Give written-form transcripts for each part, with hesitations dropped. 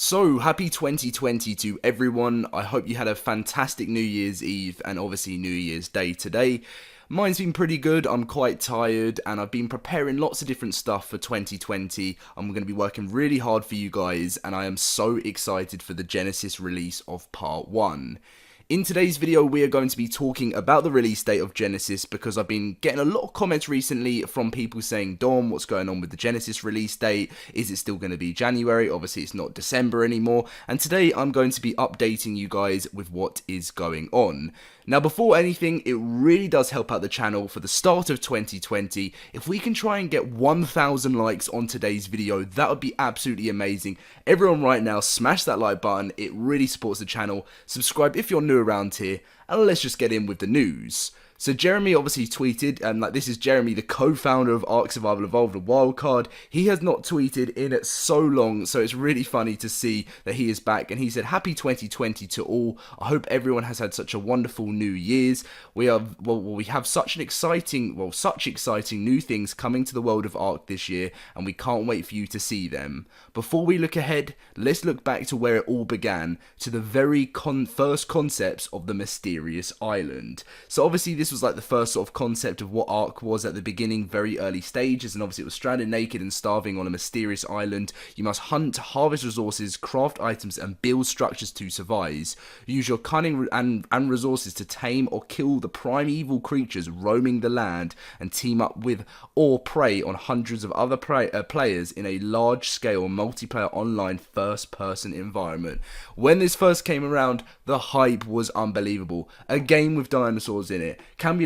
So, happy 2020 to everyone. I hope you had a fantastic New Year's Eve and obviously New Year's Day today. Mine's been pretty good. I'm quite tired and I've been preparing lots of different stuff for 2020. I'm going to be working really hard for you guys and I am so excited for the Genesis release of Part 1. In today's video, we are going to be talking about the release date of Genesis because I've been getting a lot of comments recently from people saying, Dom, what's going on with the Genesis release date? Is it still going to be January? Obviously, it's not December anymore. And today, I'm going to be updating you guys with what is going on. Now, before anything, it really does help out the channel for the start of 2020. If we can try and get 1,000 likes on today's video, that would be absolutely amazing. Everyone right now, smash that like button. It really supports the channel. Subscribe if you're new around here, and let's just get in with the news. So Jeremy obviously tweeted, and this is Jeremy, the co-founder of Ark Survival Evolved, a wildcard. He has not tweeted in so long, so it's really funny to see that he is back. And he said, "Happy 2020 to all. I hope everyone has had such a wonderful New Year's. We have such exciting new things coming to the world of Ark this year, and we can't wait for you to see them. Before we look ahead, let's look back to where it all began, to the very first concepts of the mysterious island." So obviously this was like the first sort of concept of what Ark was at the beginning, very early stages, and obviously it was stranded naked and starving on a mysterious island. You must hunt, harvest resources, craft items, and build structures to survive. Use your cunning and resources to tame or kill the primeval creatures roaming the land, and team up with or prey on hundreds of other players in a large-scale multiplayer online first-person environment. When this first came around, the hype was unbelievable. A game with dinosaurs in it. Can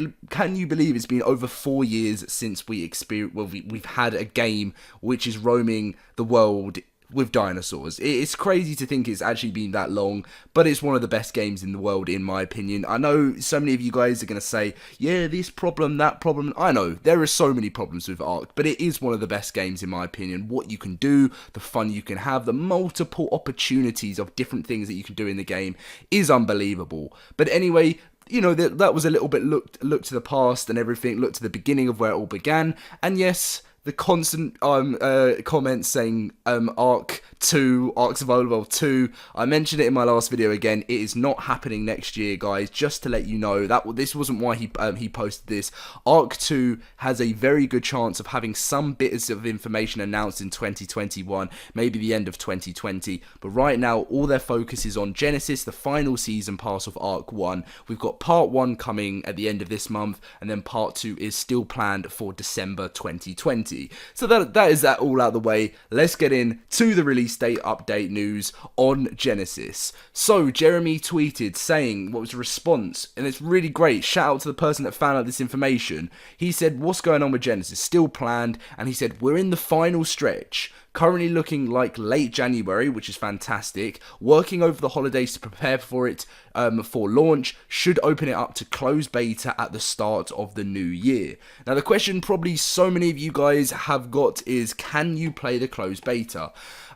you believe it's been over 4 years since we've had a game which is roaming the world with dinosaurs? It's crazy to think it's actually been that long, but it's one of the best games in the world in my opinion. I know so many of you guys are going to say, yeah, this problem, that problem. I know, there are so many problems with Ark, but it is one of the best games in my opinion. What you can do, the fun you can have, the multiple opportunities of different things that you can do in the game is unbelievable. But anyway, you know, that was a little bit look to the past and everything, look to the beginning of where it all began. And yes, the constant comments saying Ark Survival Evolved 2. I mentioned it in my last video again. It is not happening next year, guys. Just to let you know, this wasn't why he posted this. Ark 2 has a very good chance of having some bits of information announced in 2021, maybe the end of 2020. But right now, all their focus is on Genesis, the final season pass of Ark 1. We've got Part 1 coming at the end of this month, and then Part 2 is still planned for December 2020. So that is that all out of the way. Let's get in to the release date update news on Genesis. So Jeremy tweeted saying what was the response, and it's really great. Shout out to the person that found out this information. He said, "What's going on with Genesis? Still planned," and he said, "We're in the final stretch. Currently looking like late January, which is fantastic. Working over the holidays to prepare for it for launch. Should open it up to closed beta at the start of the new year." Now, the question probably so many of you guys have got is, can you play the closed beta?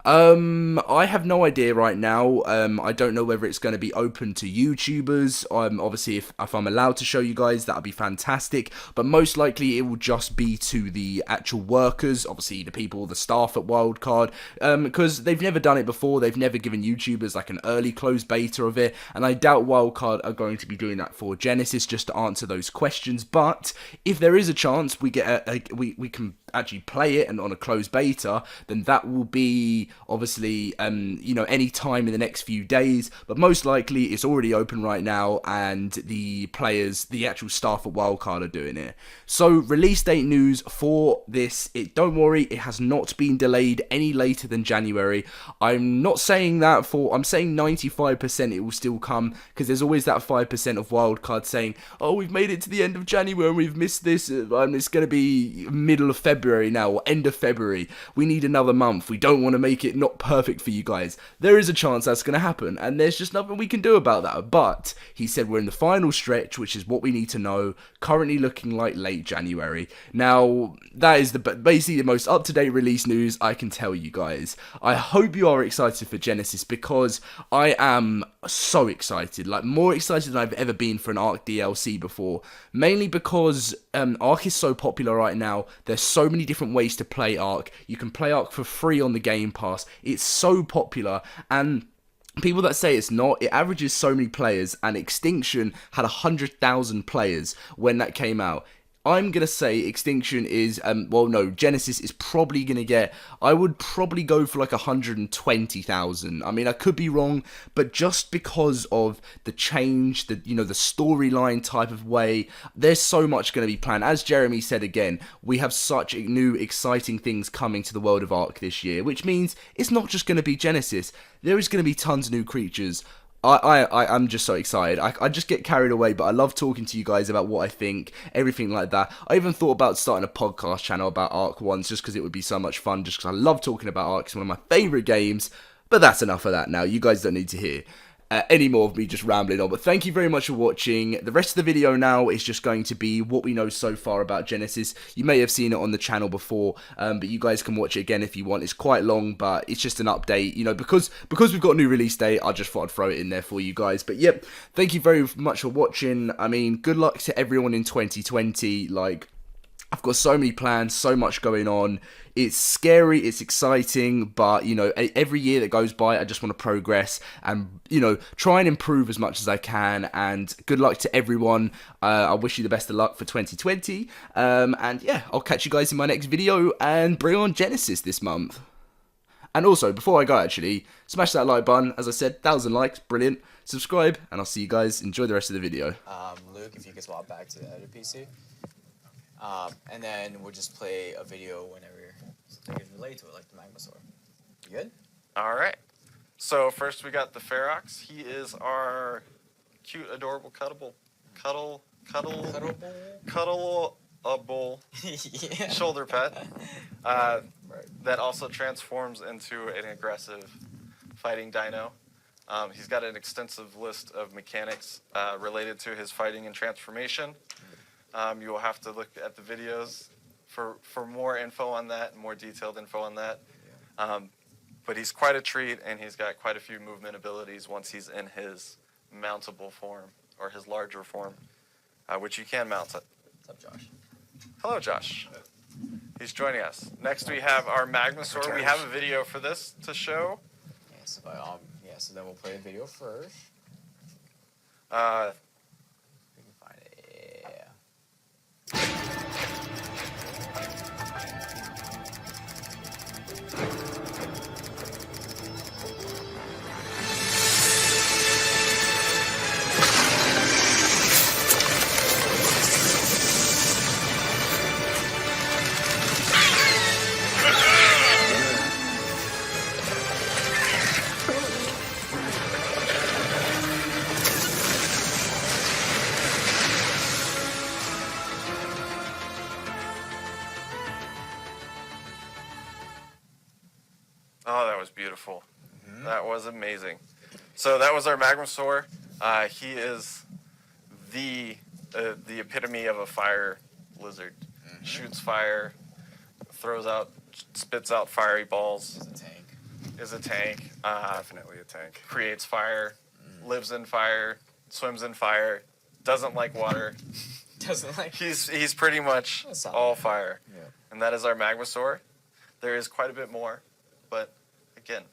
I have no idea right now. I don't know whether it's going to be open to YouTubers. Obviously, if I'm allowed to show you guys, that would be fantastic. But most likely, it will just be to the actual workers, obviously the people, the staff at Wildcard, because they've never done it before. They've never given YouTubers like an early closed beta of it, and I doubt Wildcard are going to be doing that for Genesis just to answer those questions. But if there is a chance we get we can actually play it and on a closed beta, then that will be obviously any time in the next few days, but most likely it's already open right now and the players, the actual staff at Wildcard are doing it. So release date news for this, don't worry, it has not been delayed any later than January. I'm not saying that I'm saying 95% it will still come, because there's always that 5% of Wildcard saying, oh, we've made it to the end of January and we've missed this, and it's going to be middle of February now, or end of February. We need another month. We don't want to make it not perfect for you guys. There is a chance that's going to happen, and there's just nothing we can do about that. But he said we're in the final stretch, which is what we need to know. Currently looking like late January. Now, that is basically the most up-to-date release news I can tell you guys. I hope you are excited for Genesis, because I am so excited, like more excited than I've ever been for an Ark DLC before. Mainly because Ark is so popular right now. There's so many different ways to play Ark. You can play Ark for free on the Game Pass. It's so popular, and people that say it's not, it averages so many players, and Extinction had 100,000 players when that came out. I'm going to say Extinction is, Genesis is probably going to get, I would probably go for like 120,000. I mean, I could be wrong, but just because of the change, the storyline type of way, there's so much going to be planned. As Jeremy said again, we have such new, exciting things coming to the world of Ark this year, which means it's not just going to be Genesis. There is going to be tons of new creatures. I'm just so excited. I just get carried away, but I love talking to you guys about what I think, everything like that. I even thought about starting a podcast channel about Ark once, just because it would be so much fun, just because I love talking about Ark. It's one of my favourite games, but that's enough of that now. You guys don't need to hear any more of me just rambling on. But thank you very much for watching. The rest of the video now is just going to be what we know so far about Genesis. You may have seen it on the channel before, but you guys can watch it again if you want. It's quite long, but it's just an update, because we've got a new release date. I just thought I'd throw it in there for you guys. But yep, thank you very much for watching. I mean, good luck to everyone in 2020. Like, I've got so many plans, so much going on. It's scary, it's exciting, but, every year that goes by, I just want to progress and, try and improve as much as I can. And good luck to everyone. I wish you the best of luck for 2020. And yeah, I'll catch you guys in my next video and bring on Genesis this month. And also, before I go, actually, smash that like button. As I said, 1,000 likes, brilliant. Subscribe, and I'll see you guys. Enjoy the rest of the video. Luke, if you could swap back to the other PC. And then we'll just play a video whenever you can relate to it, like the Magnus. You good? All right. So first we got the Ferox. He is our cute, adorable, cuddleable Yeah. shoulder pet Right. that also transforms into an aggressive fighting dino. He's got an extensive list of mechanics related to his fighting and transformation. You will have to look at the videos for more info on that, and more detailed info on that. But he's quite a treat, and he's got quite a few movement abilities once he's in his mountable form, or his larger form, which you can mount it. What's up, Josh? Hello, Josh. He's joining us. Next we have our Magnus. We have a video for this to show. Yes, but so then we'll play the video first. We can find it. Yeah. Oh, that was beautiful. Mm-hmm. That was amazing. So that was our Magmasaur. He is the epitome of a fire lizard. Mm-hmm. Shoots fire, spits out fiery balls. Is a tank. Definitely a tank. Creates fire, lives in fire, swims in fire, doesn't like water. Doesn't like. He's pretty much all fire. Yeah. And that is our Magmasaur. There is quite a bit more, but again,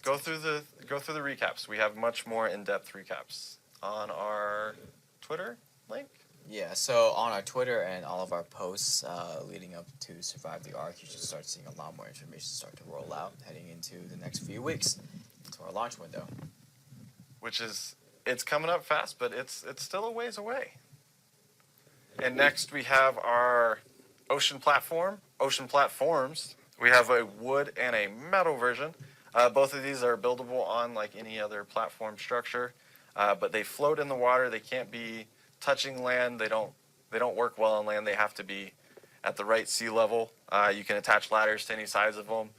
go through the recaps. We have much more in-depth recaps on our Twitter link. Yeah, so on our Twitter and all of our posts leading up to Survive the Ark, you should start seeing a lot more information start to roll out heading into the next few weeks into our launch window. It's coming up fast, but it's still a ways away. And next we have our ocean platforms. We have a wood and a metal version. Both of these are buildable on like any other platform structure, but they float in the water. They can't be touching land. They don't work well on land. They have to be at the right sea level. You can attach ladders to any size of them,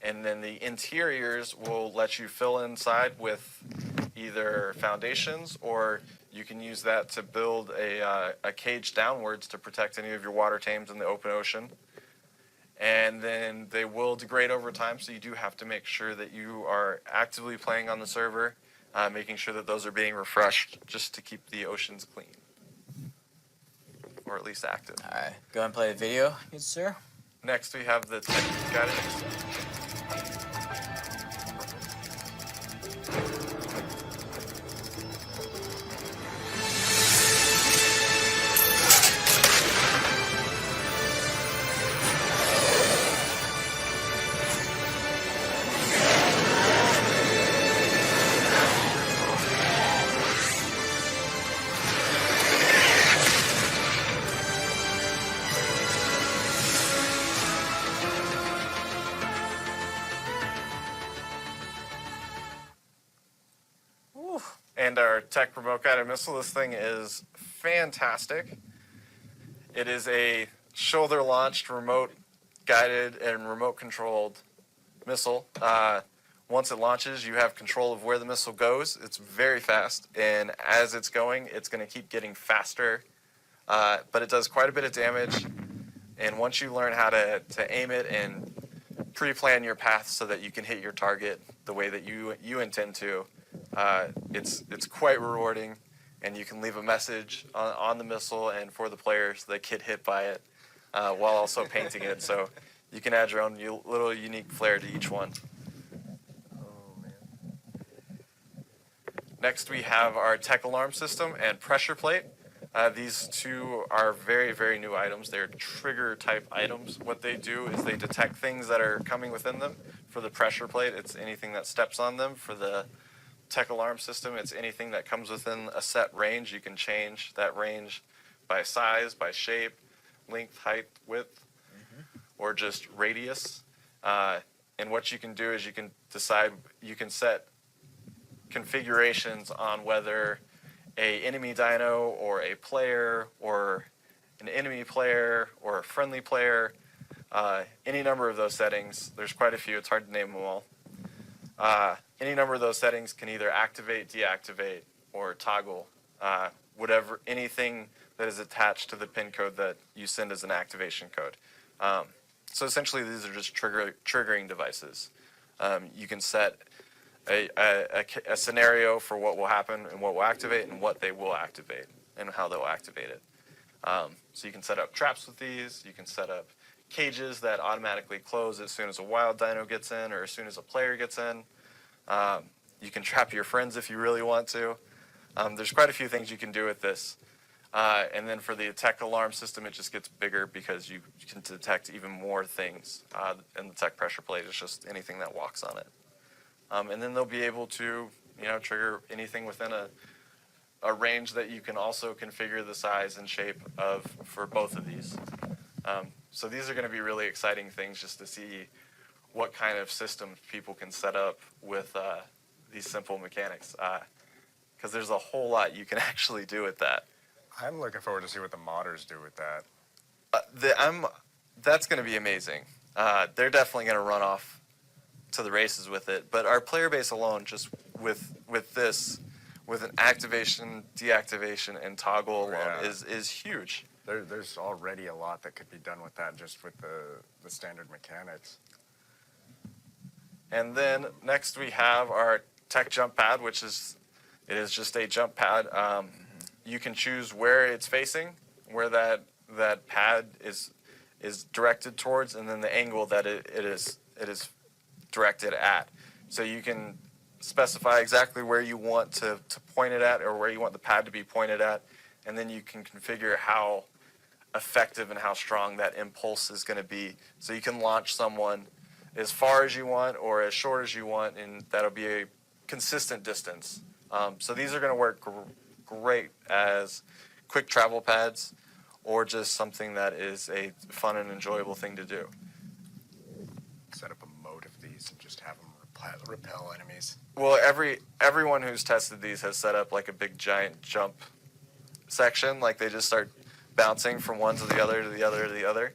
and then the interiors will let you fill inside with either foundations, or you can use that to build a cage downwards to protect any of your water tames in the open ocean. and then they will degrade over time, so you do have to make sure that you are actively playing on the server, making sure that those are being refreshed just to keep the oceans clean, or at least active. Alright, go and play a video, good sir. Next, we have the tech guidance. And our tech remote guided missile, this thing is fantastic. It is a shoulder launched, remote guided, and remote controlled missile. Once it launches, you have control of where the missile goes. It's very fast, and as it's going, it's going to keep getting faster. But it does quite a bit of damage, and once you learn how to aim it and pre-plan your path so that you can hit your target the way that you intend to, it's quite rewarding, and you can leave a message on the missile and for the players that get hit by it, while also painting it. So you can add your own little unique flair to each one. Oh, man. Next, we have our tech alarm system and pressure plate. These two are very, very new items. They're trigger type items. What they do is they detect things that are coming within them. For the pressure plate, it's anything that steps on them. For the tech alarm system, it's anything that comes within a set range. You can change that range by size, by shape, length, height, width, or just radius. And what you can do is you can decide, you can set configurations on whether a enemy dino or a player or an enemy player or a friendly player, any number of those settings. There's quite a few. It's hard to name them all. Any number of those settings can either activate, deactivate, or toggle whatever, anything that is attached to the pin code that you send as an activation code. So essentially, these are just triggering devices. You can set a scenario for what will happen and what will activate and what they will activate and how they'll activate it. So you can set up traps with these. You can set up cages that automatically close as soon as a wild dino gets in or as soon as a player gets in. You can trap your friends if you really want to. There's quite a few things you can do with this. And then for the tech alarm system, it just gets bigger because you can detect even more things. And the tech pressure plate is just anything that walks on it. And then they'll be able to, trigger anything within a range that you can also configure the size and shape of for both of these. So these are going to be really exciting things just to see what kind of systems people can set up with these simple mechanics. Because there's a whole lot you can actually do with that. I'm looking forward to see what the modders do with that. That's going to be amazing. They're definitely going to run off to the races with it. But our player base alone, just with this, with an activation, deactivation, and toggle alone, is huge. There's already a lot that could be done with that just with the standard mechanics. And then next we have our tech jump pad, which is just a jump pad. You can choose where it's facing, where that pad is directed towards, and then the angle that it is directed at. So you can specify exactly where you want to point it at or where you want the pad to be pointed at, and then you can configure how effective and how strong that impulse is going to be. So you can launch someone as far as you want or as short as you want, and that'll be a consistent distance. So these are going to work great as quick travel pads or just something that is a fun and enjoyable thing to do. Set up a mode of these and just have them repel enemies. Well, everyone who's tested these has set up like a big giant jump section. Like they just start bouncing from one to the other to the other to the other.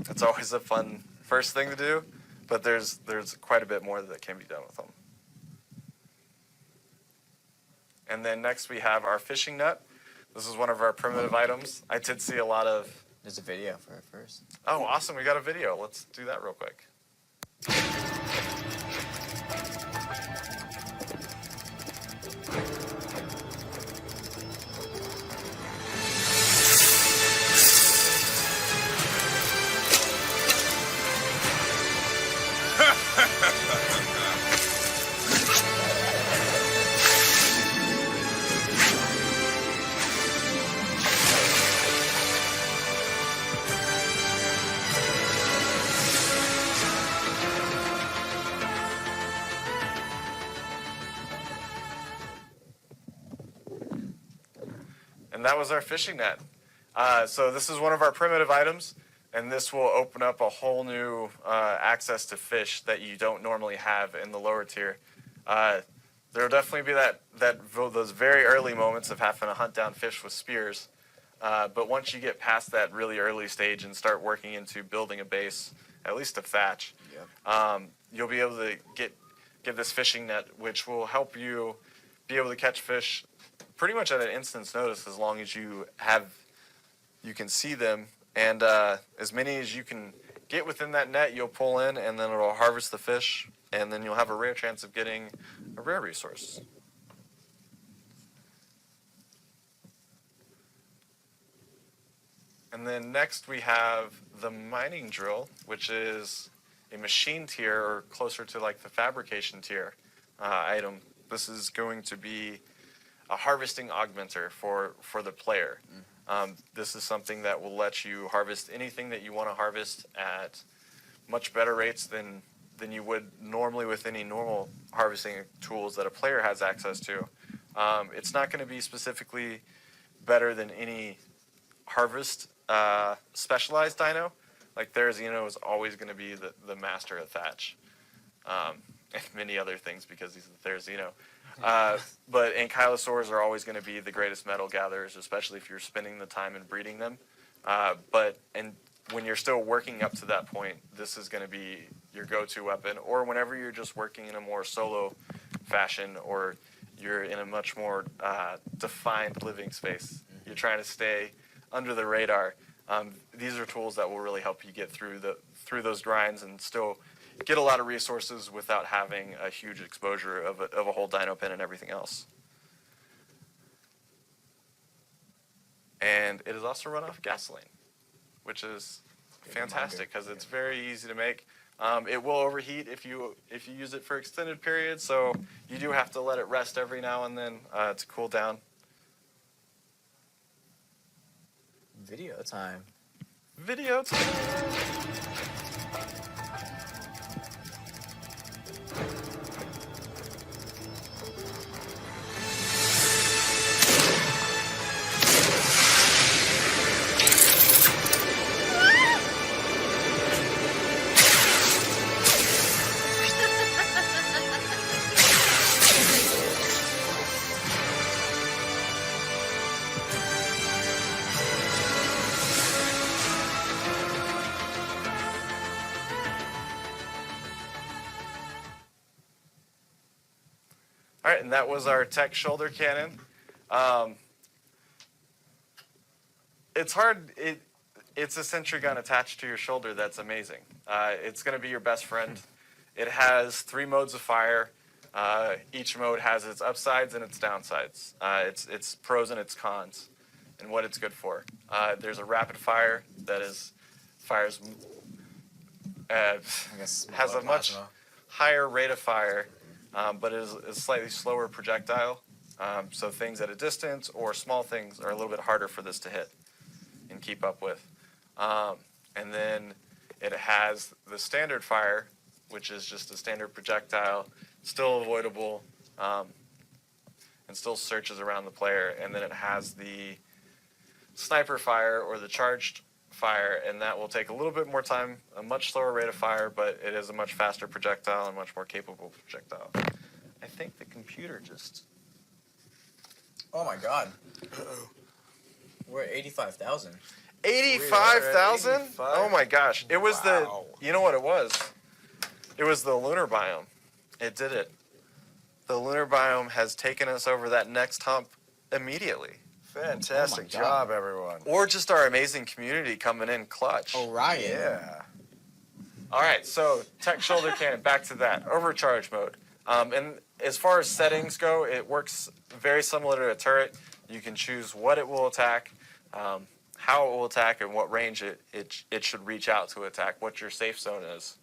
It's always a fun first thing to do, but there's quite a bit more that can be done with them. And then next we have our fishing net. This is one of our primitive items. I did see a lot of There's a video for it first. Oh, awesome. We got a video. Let's do that real quick. And that was our fishing net. So this is one of our primitive items, and this will open up a whole new access to fish that you don't normally have in the lower tier. There will definitely be those very early moments of having to hunt down fish with spears. But once you get past that really early stage and start working into building a base, at least a thatch, you'll be able to get this fishing net, which will help you be able to catch fish pretty much at an instant's notice, as long as you can see them, and as many as you can get within that net, you'll pull in, and then it'll harvest the fish, and then you'll have a rare chance of getting a rare resource. And then next we have the mining drill, which is a machine tier, or closer to like the fabrication tier item. This is going to be a harvesting augmenter for the player. This is something that will let you harvest anything that you want to harvest at much better rates than you would normally with any normal harvesting tools that a player has access to. It's not going to be specifically better than any harvest specialized dino. Like Therizino is always going to be the master of thatch, and many other things because he's the Therizino. But ankylosaurs are always going to be the greatest metal gatherers, especially if you're spending the time in breeding them. And when you're still working up to that point, this is going to be your go-to weapon. Or whenever you're just working in a more solo fashion, or you're in a much more defined living space, you're trying to stay under the radar. These are tools that will really help you get through those grinds and still get a lot of resources without having a huge exposure of a whole dino pen and everything else. And it is also run off gasoline, which is fantastic because it's very easy to make. It will overheat if you use it for extended periods, so you do have to let it rest every now and then to cool down. Video time. Video time! All right, and that was our tech shoulder cannon. It's hard. It's a sentry gun attached to your shoulder that's amazing. It's going to be your best friend. It has 3 modes of fire. Each mode has its upsides and its downsides. Its pros and its cons, and what it's good for. There's a rapid fire that fires. Has a much higher rate of fire. But it is a slightly slower projectile, so things at a distance or small things are a little bit harder for this to hit and keep up with. And then it has the standard fire, which is just a standard projectile, still avoidable, and still searches around the player. And then it has the sniper fire, or the charged fire, and that will take a little bit more time, a much slower rate of fire, but it is a much faster projectile and much more capable projectile. I think the computer just... Oh my god. We're at 85,000. 85,000? Oh my gosh. It was you know what it was? It was the Lunar Biome. It did it. The Lunar Biome has taken us over that next hump immediately. Fantastic Oh my God. job, everyone. Or just our amazing community coming in clutch. Orion. Yeah. All right, so tech shoulder cannon, back to that. Overcharge mode. And as far as settings go, it works very similar to a turret. You can choose what it will attack, how it will attack, and what range it should reach out to attack, what your safe zone is.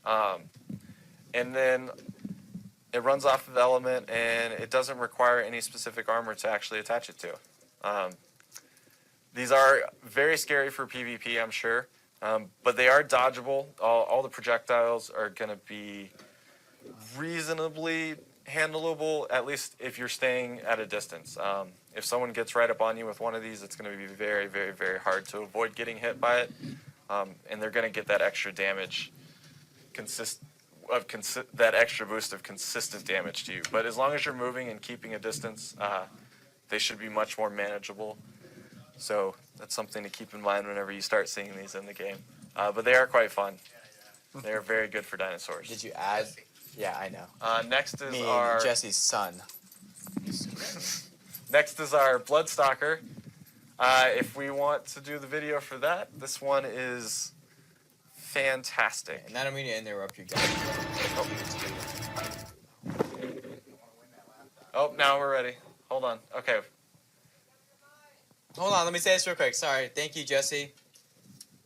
And then it runs off of element, and it doesn't require any specific armor to actually attach it to. These are very scary for PvP, I'm sure. But they are dodgeable. All the projectiles are going to be reasonably handleable, at least if you're staying at a distance. If someone gets right up on you with one of these, it's going to be very, very, very hard to avoid getting hit by it. And they're going to get that extra damage, that extra boost of consistent damage to you. But as long as you're moving and keeping a distance, they should be much more manageable. So that's something to keep in mind whenever you start seeing these in the game. But they are quite fun. They are very good for dinosaurs. Did you add? Yeah, I know. Next is Me our and Jesse's son. next is our Bloodstalker. If we want to do the video for that, this one is fantastic. And I don't mean to interrupt you guys. Oh, now we're ready. Hold on. Okay. Hold on, let me say this real quick. Sorry. Thank you, Jesse,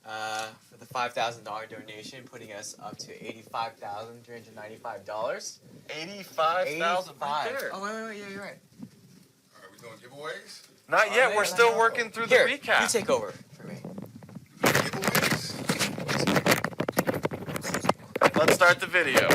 for the $5,000 donation, putting us up to $85,395. 85,000 right there. Oh, wait. Yeah, you're right. Are we doing giveaways? Not yet. We're still working through the Here, recap. you take over for me. Giveaways? Let's start the video.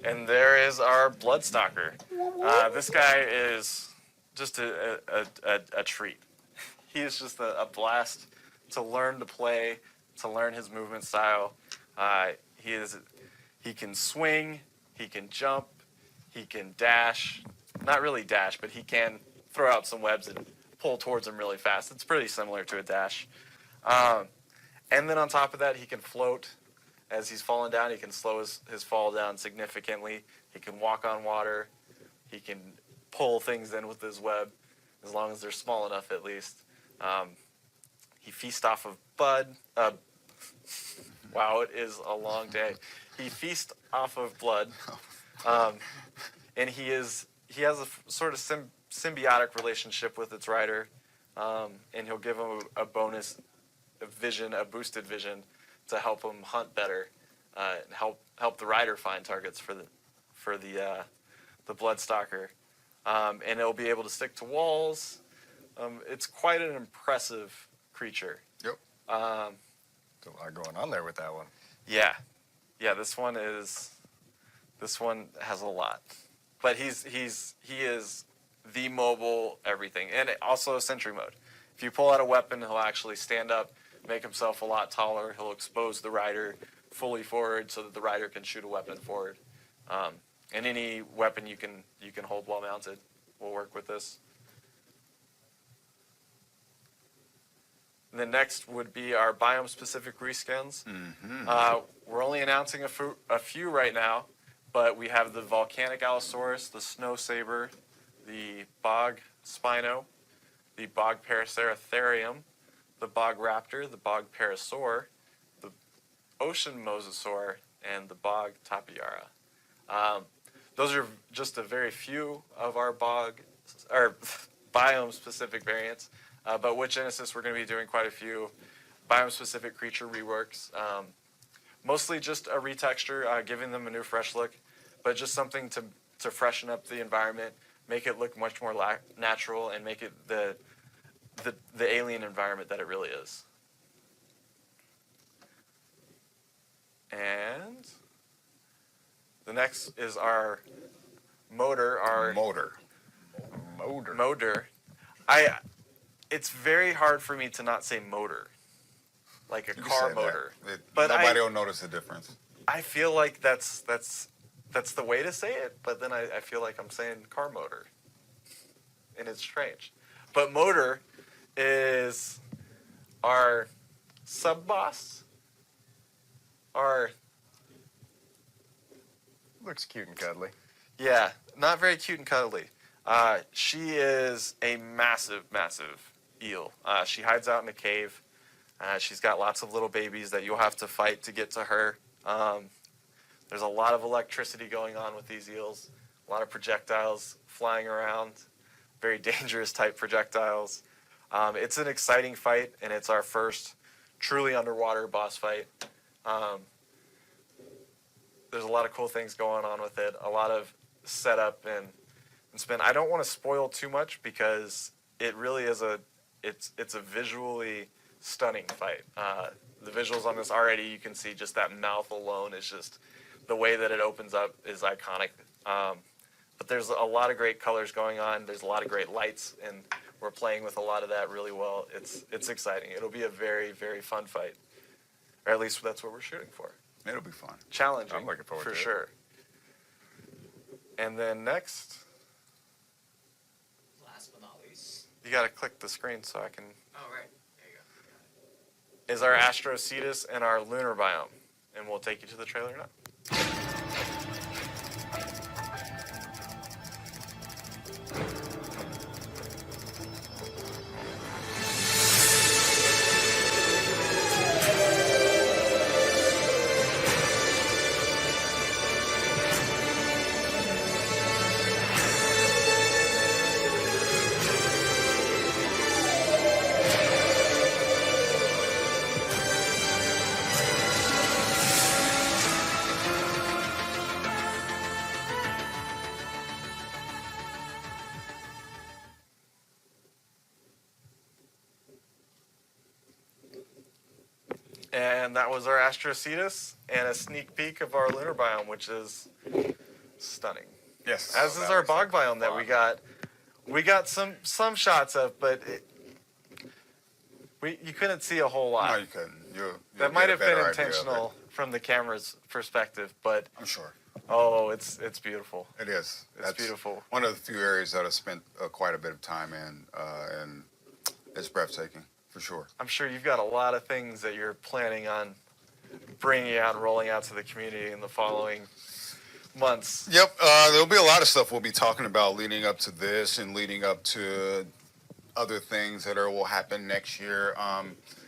And there is our Bloodstalker. This guy is just a treat. He is just a blast to learn to play, to learn his movement style. He can swing, he can jump, he can dash. Not really dash, but he can throw out some webs and pull towards them really fast. It's pretty similar to a dash. And then on top of that, he can float. As he's falling down, he can slow his fall down significantly. He can walk on water. He can pull things in with his web, as long as they're small enough at least. He feasts off of blood. Wow, it is a long day. He feasts off of blood. And he has a sort of symbiotic relationship with its rider. And he'll give him a bonus vision, a boosted vision, to help him hunt better, and help the rider find targets for the Bloodstalker, and it'll be able to stick to walls. It's quite an impressive creature. Yep. There's a lot going on there with that one. Yeah. This one has a lot, but he is the mobile everything, and also a sentry mode. If you pull out a weapon, he'll actually stand up, make himself a lot taller. He'll expose the rider fully forward so that the rider can shoot a weapon forward. And any weapon you can hold while mounted will work with this. And then next would be our biome-specific reskins. Mm-hmm. We're only announcing a few right now, but we have the volcanic Allosaurus, the snow saber, the bog spino, the bog paraceratherium, the bog raptor, the bog parasaur, the ocean mosasaur, and the bog tapiara. Those are just a very few of our biome-specific variants. But with Genesis, we're going to be doing quite a few biome-specific creature reworks. Mostly just a retexture, giving them a new fresh look, but just something to freshen up the environment, make it look much more natural, and make it the alien environment that it really is. And the next is our motor, our Motor. motor. It's very hard for me to not say motor, like a You can car say motor. that. But Nobody will notice the difference. I feel like that's the way to say it, but then I feel like I'm saying car motor, and it's strange. But motor is our sub boss. Our Looks cute and cuddly. Yeah, not very cute and cuddly. She is a massive, massive eel. She hides out in a cave. She's got lots of little babies that you'll have to fight to get to her. There's a lot of electricity going on with these eels, a lot of projectiles flying around, very dangerous type projectiles. It's an exciting fight, and it's our first truly underwater boss fight. There's a lot of cool things going on with it, a lot of setup and spin. I don't want to spoil too much because it really is it's a visually stunning fight. The visuals on this already, you can see just that mouth alone is just, the way that it opens up is iconic. But there's a lot of great colors going on. There's a lot of great lights, and we're playing with a lot of that really well. It's exciting. It'll be a very, very fun fight. Or at least that's what we're shooting for. It'll be fun. Challenging, I'm looking forward for to it. sure. And then next, Last but not least. you got to click the screen so I can. Oh, right. There you go. Is our Astrocetus and our Lunar Biome, and we'll take you to the trailer now. And that was our Astrocetus and a sneak peek of our Lunar Biome, which is stunning. Yes. As so is that our was bog like biome that we fun. got. We got some shots of, but you couldn't see a whole lot. No, you couldn't. You'll That get might a have been better idea of it. intentional from the camera's perspective, but I'm sure. oh, it's beautiful. It is. It's That's beautiful. One of the few areas that I spent quite a bit of time in, and it's breathtaking, for sure. I'm sure you've got a lot of things that you're planning on bringing out and rolling out to the community in the following months. Yep, there'll be a lot of stuff we'll be talking about leading up to this and leading up to other things that will happen next year.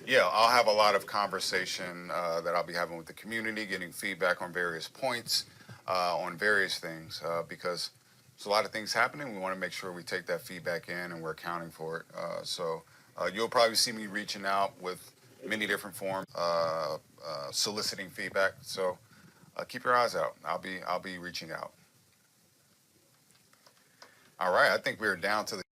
Yeah, I'll have a lot of conversation that I'll be having with the community, getting feedback on various points, on various things, because there's a lot of things happening. We want to make sure we take that feedback in and we're accounting for it. So you'll probably see me reaching out with many different forms, soliciting feedback. So keep your eyes out. I'll be reaching out. All right, I think we're down to the